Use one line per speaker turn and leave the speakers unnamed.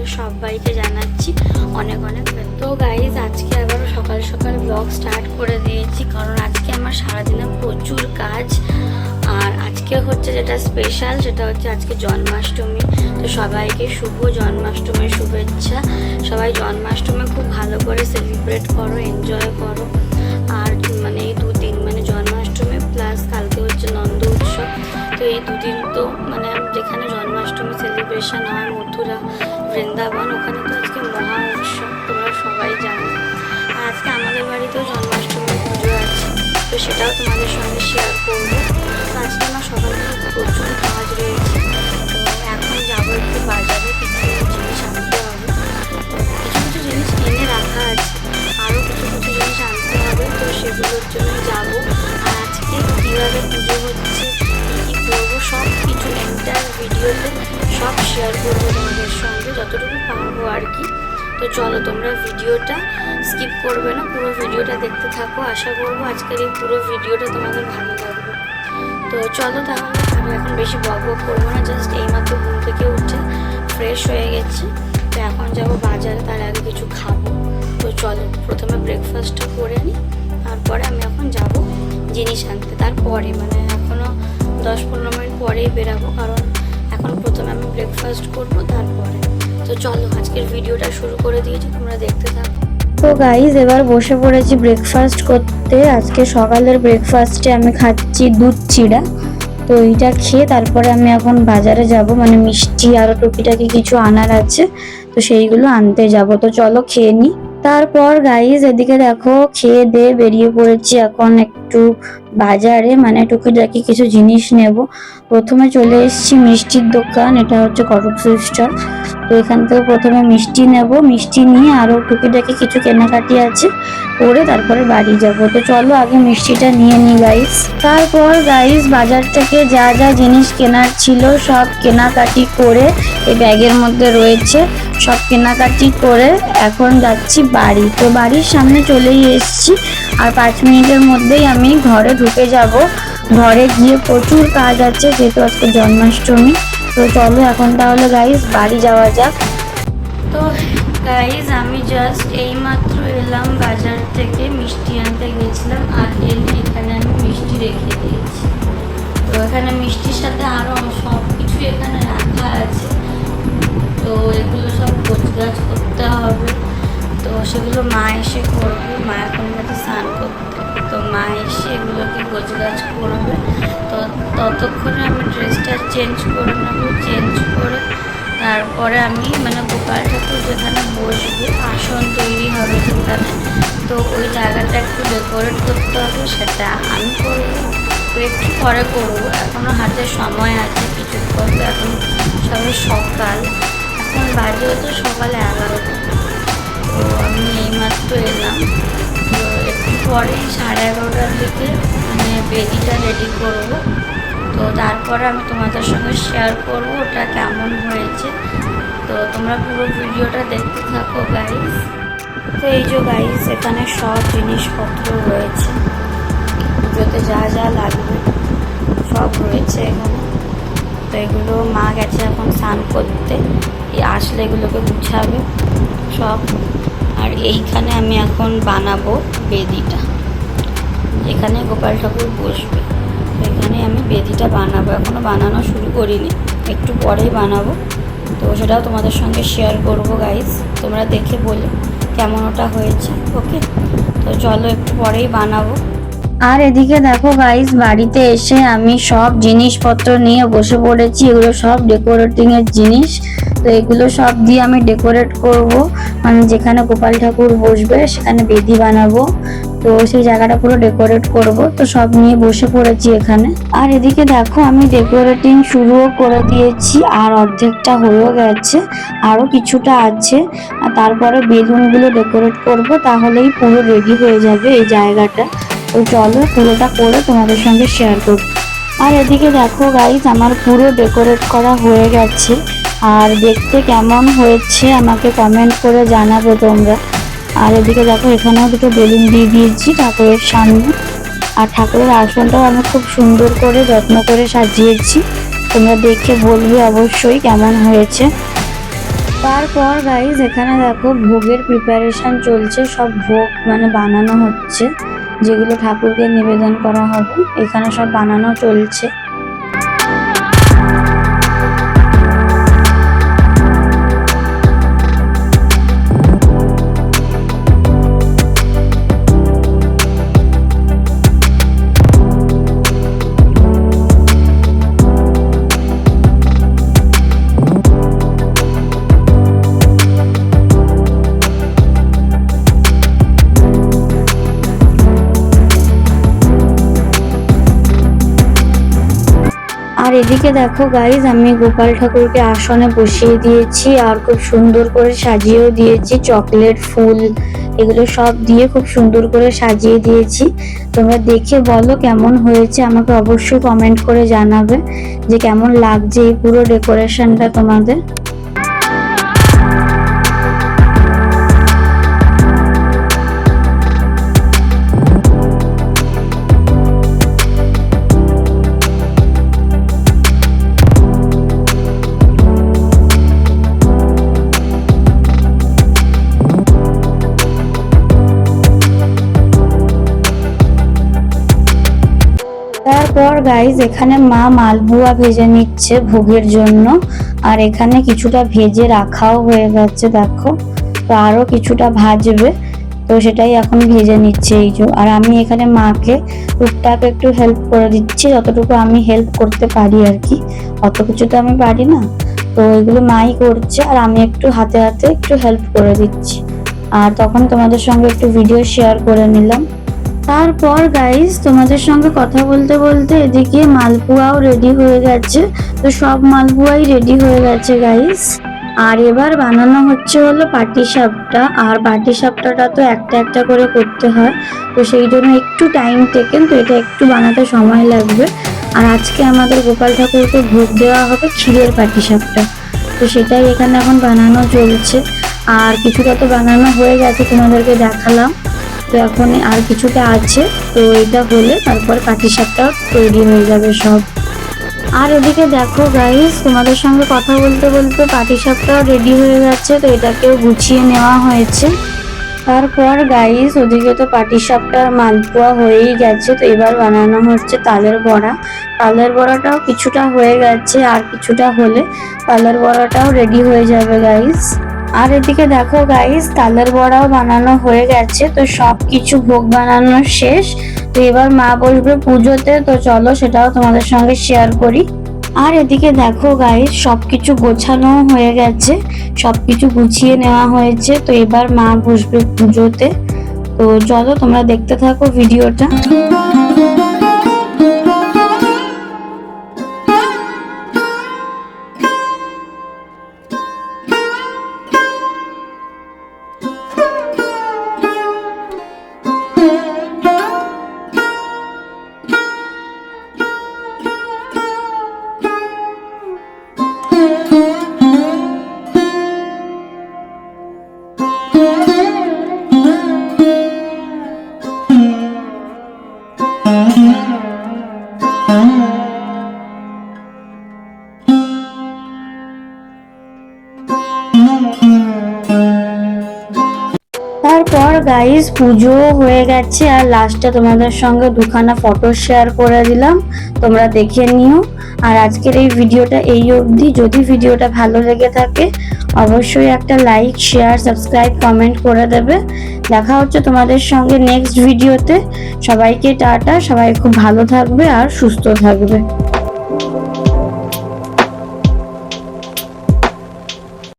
তোমাদের সবাইকে জানাচ্ছি অনেক অনেক। তো গাইজ আজকে আবারও সকাল সকাল ব্লগ স্টার্ট করে দিয়েছি, কারণ আজকে আমার সারাদিনে প্রচুর কাজ। আর আজকে হচ্ছে যেটা স্পেশাল সেটা হচ্ছে আজকে জন্মাষ্টমী। তো সবাইকে শুভ জন্মাষ্টমীর শুভেচ্ছা। সবাই জন্মাষ্টমী খুব ভালো করে সেলিব্রেট করো, এনজয় করো। আর মানে এই দুদিন মানে জন্মাষ্টমী প্লাস কালকে হচ্ছে নন্দ উৎসব। তো এই দুদিন তো মানে যেখানে জন্মাষ্টমী সেলিব্রেশন হয় মথুরা বৃন্দাবন, ওখানে তো আজকে মহা উৎসব, তোমরা সবাই জানো। আর আজকে আমাদের বাড়িতেও জন্মাষ্টমীর পুজো আছে, তো সেটাও তোমাদের সঙ্গে শেয়ার করবো। তো আজকে আমার সকাল থেকে প্রচুর কাজ রয়েছে। তো এখন যাবো একটু বাজারে, কিছু জিনিস আনতে হবে। কিছু কিছু জিনিস কিনে রাখা আছে, আরও কিছু কিছু জিনিস আনতে হবে, তো সেগুলোর জন্য যাবো। আর আজকে কীভাবে পুজো হচ্ছে, কী করবো, সব কিছু এন্টার ভিডিওতে সব শেয়ার করবো তোমাদের সঙ্গে যতটুকু পারবো আর কি। তো চলো তোমরা ভিডিওটা স্কিপ করবে না, পুরো ভিডিওটা দেখতে থাকো। আশা করবো আজকের এই পুরো ভিডিওটা তোমাদের ভালো লাগবে। তো চলো তাহলে আমি এখন বেশি বক বক করবো না, জাস্ট এইমাত্র ঘুম থেকে উঠে ফ্রেশ হয়ে গেছি। তো এখন যাবো বাজারে, তার আগে কিছু খাবো। তো চলো প্রথমে ব্রেকফাস্টটা করে নিই, তারপরে আমি এখন যাব জিনিস আনতে। তারপরে মানে এখনও 10-15 মিনিট পরেই বেরাবো, কারণ এখন প্রথমে আমি ব্রেকফাস্ট করবো তারপরে। তো চলো আজকের ভিডিওটা শুরু করে দিয়েছি, তোমরা দেখতে থাকো। তো গাইজ এবার বসে পড়েছি ব্রেকফাস্ট করতে। আজকে সকালের ব্রেকফাস্টে আমি খাচ্ছি দুধ চিড়া। তো এইটা খেয়ে তারপরে আমি এখন বাজারে যাব, মানে মিষ্টি আরও টুকিটাকি কিছু আনার আছে, তো সেইগুলো আনতে যাব। তো চলো খেয়ে নিই। তারপর গাইজ এদিকে দেখো খেয়ে দিয়ে বেরিয়ে পড়েছি এখন একটু বাজারে, মানে টুকিটাকি কিছু জিনিস নেব। প্রথমে চলে এসেছি মিষ্টির দোকান, এটা হচ্ছে কটক সুইট স্টল। তো এখান থেকে প্রথমে মিষ্টি নেব, মিষ্টি নিয়ে আরও টুকিটাকি কিছু কেনাকাটি আছে করে তারপরে বাড়ি যাব। তো চলো আগে মিষ্টিটা নিয়ে নিই গাইজ। তারপর গাইজ বাজার থেকে যা যা জিনিস কেনার ছিল সব কেনাকাটি করে এই ব্যাগের মধ্যে রয়েছে, সব কেনাকাটি করে এখন যাচ্ছি বাড়ি। তো বাড়ির সামনে চলেই এসেছি, আর 5 মিনিটের মধ্যেই আমি ঘরে ঢুকে যাব। ঘরে গিয়ে প্রচুর কাজ আছে যেহেতু আজকে জন্মাষ্টমী। তো চলো এখন তাহলে গাইজ বাড়ি যাওয়া যাক। তো গাইজ আমি জাস্ট এইমাত্র এলাম বাজার থেকে, মিষ্টি আনতে গেছিলাম, আর এনে এখানে আমি মিষ্টি রেখে দিয়েছি। তো এখানে মিষ্টির সাথে আরও সব কিছু এখানে রাখা আছে, তো এগুলো সব গোছগাছ করতে হবে। তো সেগুলো মা এসে করবে, মা এখন মধ্যে স্নান করতে, তো মা এসে এগুলোকে গোছগাছ করবে। তো ততক্ষণে আমি ড্রেসটা চেঞ্জ করে নেবো, চেঞ্জ করে তারপরে আমি মানে গোপাল ঠাকুর যেখানে বসবে, আসন তৈরি হবে যেখানে, তো ওই জায়গাটা একটু ডেকোরেট করতে হবে, সেটা আমি করবো। তো একটু পরে করবো, এখনও হাতে সময় আছে কিছুক্ষণ। তো এখন সবাই সকাল, এখন বাজেও তো সকাল 11টা। তো আমি এইমাত্র এলাম, তো একটু পরে 11:30টার দিকে মানে বেদিটা রেডি করবো। তো তারপরে আমি তোমাদের সঙ্গে শেয়ার করবো ওটা কেমন হয়েছে। তো তোমরা পুরো ভিডিওটা দেখতে থাকো গাইস। তো এই যে গাইস এখানে সব জিনিসপত্র রয়েছে, পুজোতে যা যা লাগবে সব রয়েছে এখানে। তো এগুলো মা গেছে এখন স্নান করতে, আসলে এগুলোকে গুছাবে সব। আর এইখানে আমি এখন বানাবো বেদিটা, এখানে গোপাল ঠাকুর বসবে, তো এখানে আমি বেদিটা বানাবো। এখনও বানানো শুরু করিনি, একটু পরেই বানাবো। তো সেটাও তোমাদের সঙ্গে শেয়ার করবো গাইস, তোমরা দেখে বলে কেমন ওটা হয়েছে। ওকে, তো চলো একটু পরেই বানাবো। আর এদিকে দেখো গাইস বাড়িতে এসে আমি সব জিনিসপত্র নিয়ে বসে পড়েছি, এগুলো সব ডেকোরেটিং এর জিনিস। তো এগুলো সব দিয়ে আমি ডেকোরেট করব, মানে যেখানে গোপাল ঠাকুর বসবে সেখানে বেদি বানাবো, তো সেই জায়গাটা পুরো ডেকোরেট করব। তো সব নিয়ে বসে পড়েছি এখানে। আর এদিকে দেখো আমি ডেকোরেটিং শুরুও করে দিয়েছি, আর অর্ধেকটা হয়েও গেছে, আরো কিছুটা আছে। আর তারপরে বেলুনগুলো ডেকোরেট করব, তাহলেই পুরো রেডি হয়ে যাবে এই জায়গাটা। তো চলো পুরোটা করে তোমাদের সঙ্গে শেয়ার করব। আর এদিকে দেখো গাইজ আমার পুরো ডেকোরেট করা হয়ে গেছে, আর দেখতে কেমন হয়েছে আমাকে কমেন্ট করে জানাবে তোমরা। আর এদিকে দেখো এখানেও দুটো বেলুন দিয়ে দিয়েছি ঠাকুরের সামনে, আর ঠাকুরের আসনটাও আমি খুব সুন্দর করে যত্ন করে সাজিয়েছি। তোমরা দেখে বলবে অবশ্যই কেমন হয়েছে। তারপর গাইজ এখানে দেখো ভোগের প্রিপারেশন চলছে, সব ভোগ মানে বানানো হচ্ছে, যেগুলো ঠাকুরকে নিবেদন করা হবে এখানে সব বানানো চলছে। আর এদিকে দেখো গাইজ আমি গোপাল ঠাকুরকে আসনে বসিয়ে দিয়েছি আর খুব সুন্দর করে সাজিয়েও দিয়েছি, চকলেট ফুল এগুলো সব দিয়ে খুব সুন্দর করে সাজিয়ে দিয়েছি। তোমরা দেখে বলো কেমন হয়েছে, আমাকে অবশ্যই কমেন্ট করে জানাবে যে কেমন লাগছে এই পুরো ডেকোরেশনটা তোমাদের। তারপর গাইজ এখানে মা মালপোয়া ভেজে নিচ্ছে ভোগের জন্য, আর এখানে কিছুটা ভেজে রাখাও হয়ে গেছে দেখো, তো আরো কিছুটা ভাজবে, তো সেটাই এখন ভেজে নিচ্ছে এই যে। আর আমি এখানে মাকে টুকটাক একটু হেল্প করে দিচ্ছি, যতটুকু আমি হেল্প করতে পারি আর কি, অত কিছু তো আমি পারি না, তো এগুলো মাই করছে আর আমি একটু হাতে হাতে একটু হেল্প করে দিচ্ছি। আর তখন তোমাদের সঙ্গে একটু ভিডিও শেয়ার করে নিলাম। তারপর গাইস তোমাদের সঙ্গে কথা বলতে বলতে এদিকে মালপোয়াও রেডি হয়ে গেছে, তো সব মালপোয়াই রেডি হয়ে গেছে গাইস। আর এবার বানানো হচ্ছে হলো পাটিসাপটা, আর পাটিসাপটাটা তো একটা একটা করে করতে হয়, তো সেই জন্য একটু টাইম টেকেন, তো এটা একটু বানাতে সময় লাগবে। আর আজকে আমাদের গোপাল ঠাকুরকে ভোগ দেওয়া হবে ক্ষীরের পাটিসাপটা, তো সেটাই এখানে এখন বানানো চলছে। আর কিছুটা তো বানানো হয়ে গেছে, তোমাদেরকে দেখালাম, তো এখন আর কিছুটা আছে, তো এটা হলে তারপর পাটিসাপটা তৈরি হয়ে যাবে সব। আর ওদিকে দেখো গাইস তোমাদের সঙ্গে কথা বলতে বলতে পাটিসাপটাও রেডি হয়ে গেছে, তো এটাকেও গুছিয়ে নেওয়া হয়েছে। তারপর গাইস ওদিকে তো পাটিসাপটার মালপোয়া হয়েই গেছে, তো এবার বানানো হচ্ছে তালের বড়া। তালের বড়াটাও কিছুটা হয়ে গেছে, আর কিছুটা হলে তালের বড়াটাও রেডি হয়ে যাবে গাইস। আর এদিকে দেখো গাইস তালের বড়াও বানানো হয়ে গেছে, তো সবকিছু ভোগ বানানো শেষ, তো এবার মা বসবে পুজোতে, তো চলো সেটাও তোমাদের সঙ্গে শেয়ার করি। আর এদিকে দেখো গাইস সবকিছু গোছানো হয়ে গেছে, সবকিছু গুছিয়ে নেওয়া হয়েছে, তো এবার মা বসবে পুজোতে, তো চলো তোমরা দেখতে থাকো ভিডিওটা। তারপর গাইস পুজো হয়ে গেছে, আর লাস্টে তোমাদের সঙ্গে দুখানা ফটো শেয়ার করে দিলাম, তোমরা দেখে নিও। আর আজকের এই ভিডিওটা এই অবধি, যদি ভিডিওটা ভালো লেগে থাকে অবশ্যই একটা লাইক শেয়ার সাবস্ক্রাইব কমেন্ট করে দেবে। দেখা হচ্ছে তোমাদের সঙ্গে নেক্সট ভিডিওতে। সবাইকে টাটা, সবাই খুব ভালো থাকবে আর সুস্থ থাকবে।